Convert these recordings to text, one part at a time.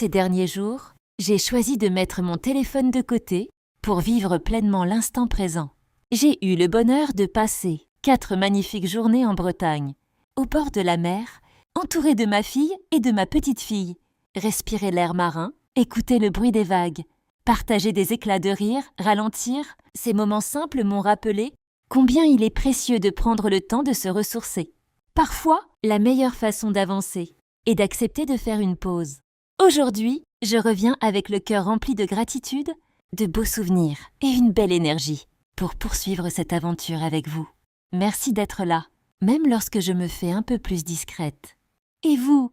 Ces derniers jours, j'ai choisi de mettre mon téléphone de côté pour vivre pleinement l'instant présent. J'ai eu le bonheur de passer 4 magnifiques journées en Bretagne, au bord de la mer, entourée de ma fille et de ma petite-fille. Respirer l'air marin, écouter le bruit des vagues, partager des éclats de rire, ralentir, ces moments simples m'ont rappelé combien il est précieux de prendre le temps de se ressourcer. Parfois, la meilleure façon d'avancer est d'accepter de faire une pause. Aujourd'hui, je reviens avec le cœur rempli de gratitude, de beaux souvenirs et une belle énergie pour poursuivre cette aventure avec vous. Merci d'être là, même lorsque je me fais un peu plus discrète. Et vous,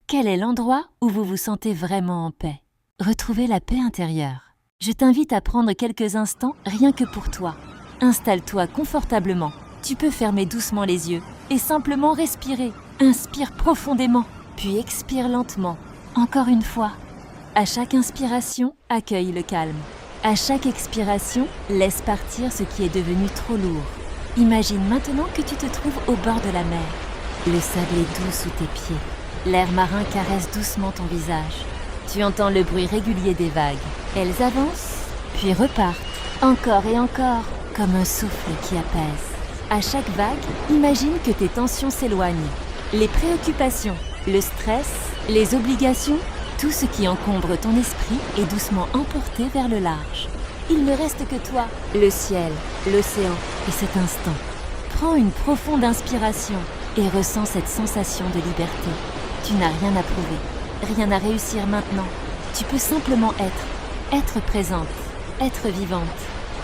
quel est l'endroit où vous vous sentez vraiment en paix? Retrouvez la paix intérieure. Je t'invite à prendre quelques instants rien que pour toi. Installe-toi confortablement. Tu peux fermer doucement les yeux et simplement respirer. Inspire profondément, puis expire lentement. Encore une fois. À chaque inspiration, accueille le calme. À chaque expiration, laisse partir ce qui est devenu trop lourd. Imagine maintenant que tu te trouves au bord de la mer. Le sable est doux sous tes pieds. L'air marin caresse doucement ton visage. Tu entends le bruit régulier des vagues. Elles avancent, puis repartent, encore et encore, comme un souffle qui apaise. À chaque vague, imagine que tes tensions s'éloignent. Les préoccupations, le stress, les obligations, tout ce qui encombre ton esprit est doucement emporté vers le large. Il ne reste que toi, le ciel, l'océan et cet instant. Prends une profonde inspiration et ressens cette sensation de liberté. Tu n'as rien à prouver, rien à réussir maintenant. Tu peux simplement être présente, être vivante,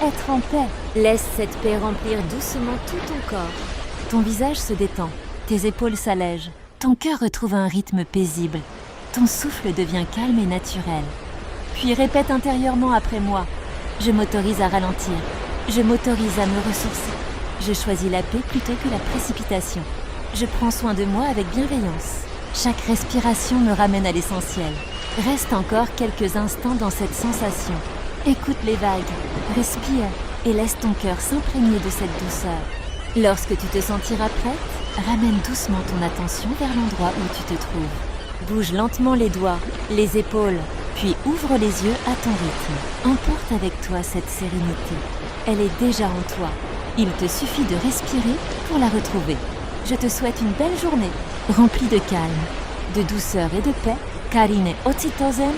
être en paix. Laisse cette paix remplir doucement tout ton corps. Ton visage se détend, tes épaules s'allègent, ton cœur retrouve un rythme paisible. Ton souffle devient calme et naturel. Puis répète intérieurement après moi. Je m'autorise à ralentir. Je m'autorise à me ressourcer. Je choisis la paix plutôt que la précipitation. Je prends soin de moi avec bienveillance. Chaque respiration me ramène à l'essentiel. Reste encore quelques instants dans cette sensation. Écoute les vagues, respire et laisse ton cœur s'imprégner de cette douceur. Lorsque tu te sentiras prête, ramène doucement ton attention vers l'endroit où tu te trouves. Bouge lentement les doigts, les épaules, puis ouvre les yeux à ton rythme. Emporte avec toi cette sérénité. Elle est déjà en toi. Il te suffit de respirer pour la retrouver. Je te souhaite une belle journée, remplie de calme, de douceur et de paix. Karine Otsitozen